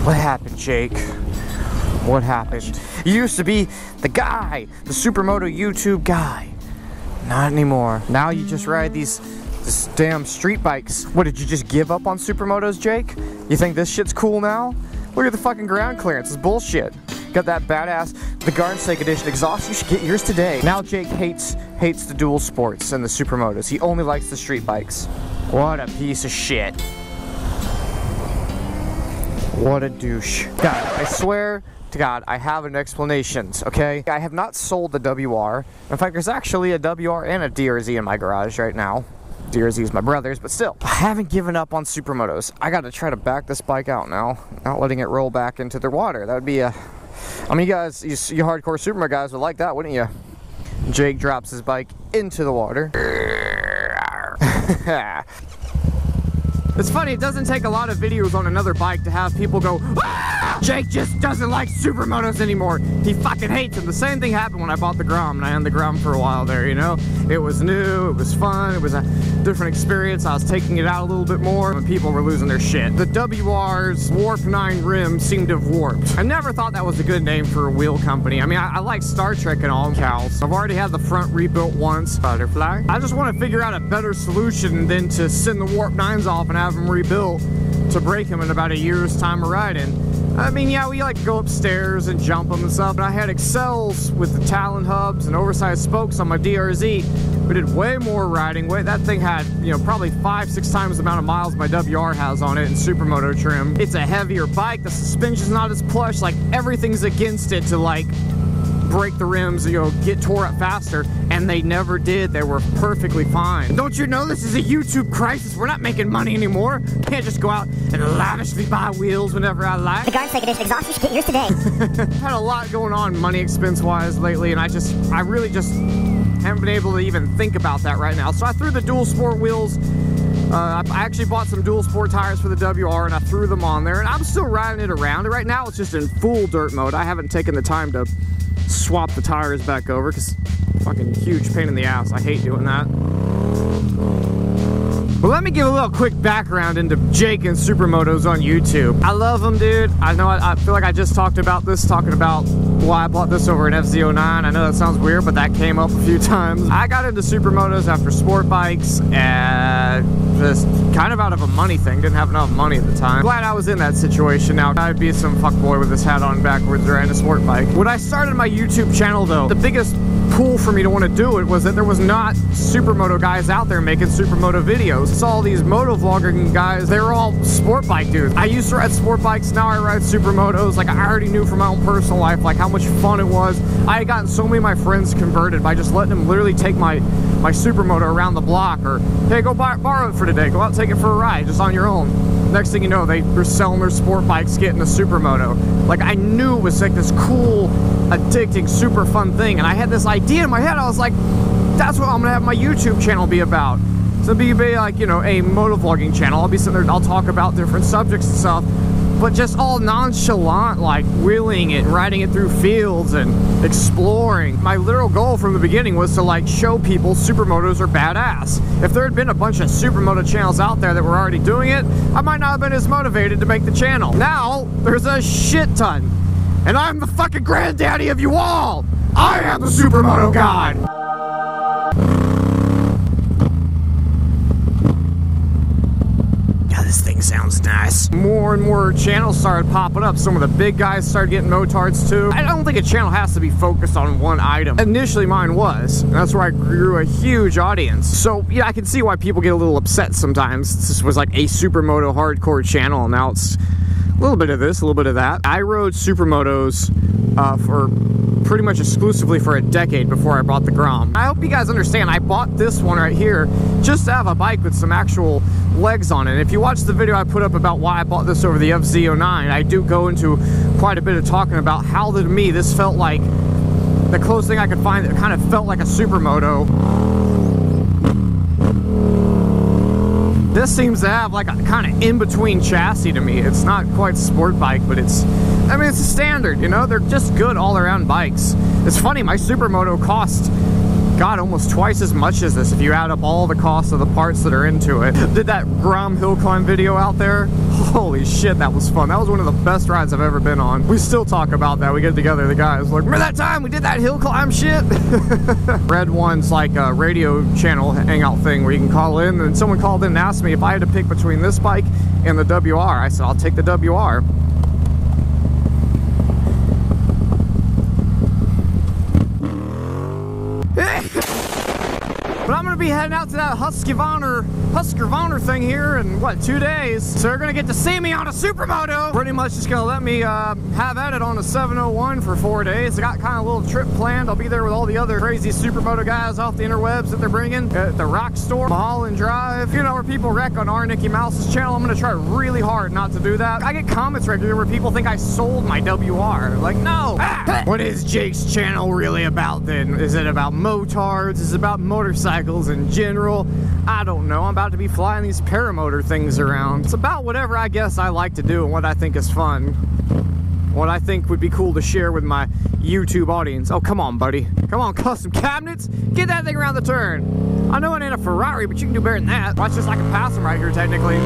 What happened, Jake? What happened? You used to be the guy, the Supermoto YouTube guy. Not anymore. Now you just ride these damn street bikes. What, did you just give up on Supermotos, Jake? You think this shit's cool now? Look at the fucking ground clearance. It's bullshit. Got that badass TheGardenSnakes edition exhaust. You should get yours today. Now Jake hates the dual sports and the Supermotos. He only likes the street bikes. What a piece of shit. What a douche. God, I swear to God, I have an explanation, okay? I have not sold the WR. In fact, there's actually a WR and a DRZ in my garage right now. DRZ is my brother's, but still. I haven't given up on Supermotos. I gotta try to back this bike out now. Not letting it roll back into the water. That would be a... I mean, you guys, you hardcore Supermoto guys would like that, wouldn't you? Jake drops his bike into the water. It's funny, it doesn't take a lot of videos on another bike to have people go, "Ah! Jake just doesn't like Supermotos anymore. He fucking hates them." The same thing happened when I bought the Grom, and I owned the Grom for a while there, you know? It was new, it was fun, it was a different experience. I was taking it out a little bit more, and people were losing their shit. The WR's Warp 9 rim seemed to have warped. I never thought that was a good name for a wheel company. I mean, I like Star Trek and all cows. I've already had the front rebuilt once. Butterfly. I just want to figure out a better solution than to send the Warp 9s off and have them rebuilt to break them in about a year's time of riding. I mean, yeah, we like to go upstairs and jump them and stuff, but I had Excels with the Talon hubs and oversized spokes on my DRZ. We did way more riding. That thing had, you know, probably 5-6 times the amount of miles my WR has on it in Supermoto trim. It's a heavier bike. The suspension's not as plush. Like, everything's against it to, like, break the rims, you know, get tore up faster, and they never did. They were perfectly fine. Don't you know this is a YouTube crisis? We're not making money anymore. Can't just go out and lavishly buy wheels whenever I like. TheGardenSnakes edition exhaust. You should get yours today. Had a lot going on money expense wise lately, and I really just haven't been able to even think about that right now. So I threw the dual sport wheels. I actually bought some dual sport tires for the WR, and I threw them on there, and I'm still riding it around. Right now it's just in full dirt mode. I haven't taken the time to swap the tires back over because fucking huge pain in the ass. I hate doing that. Well, let me give a little quick background into Jake and Supermotos on YouTube. I love them, dude. I know I feel like I just talked about this, talking about why I bought this over an FZ09. I know that sounds weird, but that came up a few times. I got into Supermotos after sport bikes and just kind of out of a money thing. Didn't have enough money at the time. Glad I was in that situation. Now I'd be some fuckboy with his hat on backwards riding a sport bike. When I started my YouTube channel though, the biggest pull for me to want to do it was that there was not Supermoto guys out there making Supermoto videos. Saw all these moto vlogging guys, they were all sport bike dudes. I used to ride sport bikes, now I ride Supermotos. Like, I already knew from my own personal life like how much fun it was. I had gotten so many of my friends converted by just letting them literally take my Supermoto around the block, or hey, go borrow it for today, go out and take it for a ride just on your own. Next thing you know, they were selling their sport bikes, getting a Supermoto. Like, I knew it was like this cool, addicting, super fun thing, and I had this idea in my head. I was like, that's what I'm gonna have my YouTube channel be about. So it'll be like, you know, a motovlogging channel. I'll be sitting there, I'll talk about different subjects and stuff, but just all nonchalant, like wheeling it, riding it through fields and exploring. My literal goal from the beginning was to like show people Supermotos are badass. If there had been a bunch of Supermoto channels out there that were already doing it, I might not have been as motivated to make the channel. Now, there's a shit ton. And I'm the fucking granddaddy of you all! I am the Supermoto God! God, this thing sounds nice. More and more channels started popping up. Some of the big guys started getting motards too. I don't think a channel has to be focused on one item. Initially mine was. And that's where I grew a huge audience. So yeah, I can see why people get a little upset sometimes. This was like a Supermoto hardcore channel, and now it's a little bit of this, a little bit of that. I rode Supermotos for pretty much exclusively for a decade before I bought the Grom. I hope you guys understand, I bought this one right here just to have a bike with some actual legs on it. And if you watch the video I put up about why I bought this over the FZ09, I do go into quite a bit of talking about how to me this felt like the closest thing I could find that kind of felt like a Supermoto. This seems to have like a kind of in-between chassis to me. It's not quite sport bike, but it's, I mean, it's a standard, you know? They're just good all-around bikes. It's funny, my Supermoto cost, God, almost twice as much as this if you add up all the costs of the parts that are into it. Did that Grom hill climb video out there? Holy shit, that was fun. That was one of the best rides I've ever been on. We still talk about that. We get together, the guys like, remember that time we did that hill climb shit? Red One's like a radio channel hangout thing where you can call in, and someone called in and asked me if I had to pick between this bike and the WR. I said, I'll take the WR. But I'm gonna be heading out to that Husqvarna thing here in what, 2 days. So you're gonna get to see me on a Supermoto. Pretty much just gonna let me have at it on a 701 for 4 days. I got kind of a little trip planned. I'll be there with all the other crazy Supermoto guys off the interwebs that they're bringing at the Rock Store, Mulholland Drive. You know, where people wreck on our Nicky Mouse's channel. I'm gonna try really hard not to do that. I get comments regularly where people think I sold my WR. Like, no. What is Jake's channel really about then? Is it about motards? Is it about motorcycles in general? I don't know. I'm about to be flying these paramotor things around. It's about whatever I guess I like to do and what I think is fun. What I think would be cool to share with my YouTube audience. Oh, come on, buddy. Come on, custom cabinets. Get that thing around the turn. I know it ain't a Ferrari, but you can do better than that. Watch this, I can pass them right here, technically.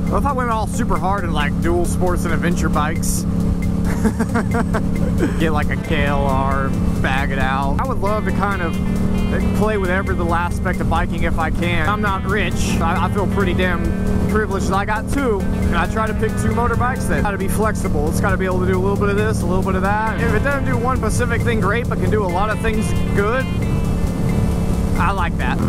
What if I went all super hard and like dual sports and adventure bikes? Get like a KLR, bag it out. I would love to kind of play with every little aspect of biking if I can. I'm not rich. I feel pretty damn privileged that I got two, and I try to pick two motorbikes that got to be flexible. It's got to be able to do a little bit of this, a little bit of that. If it doesn't do one specific thing great, but can do a lot of things good, I like that.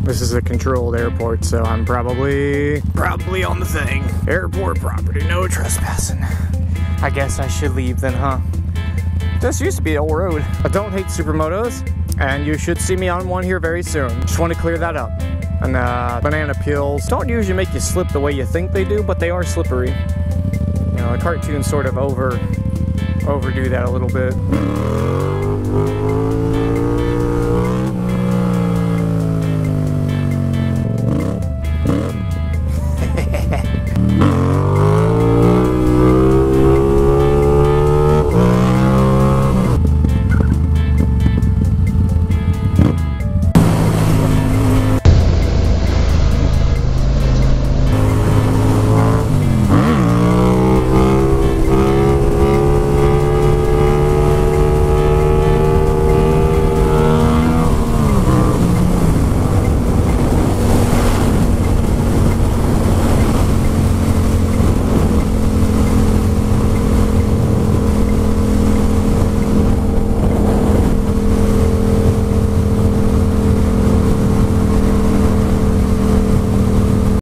This is a controlled airport, so I'm probably on the thing. Airport property, no trespassing. I guess I should leave then, huh? This used to be an old road. I don't hate Supermotos, and you should see me on one here very soon. Just want to clear that up. And banana peels don't usually make you slip the way you think they do, but they are slippery. You know, the cartoons sort of overdo that a little bit.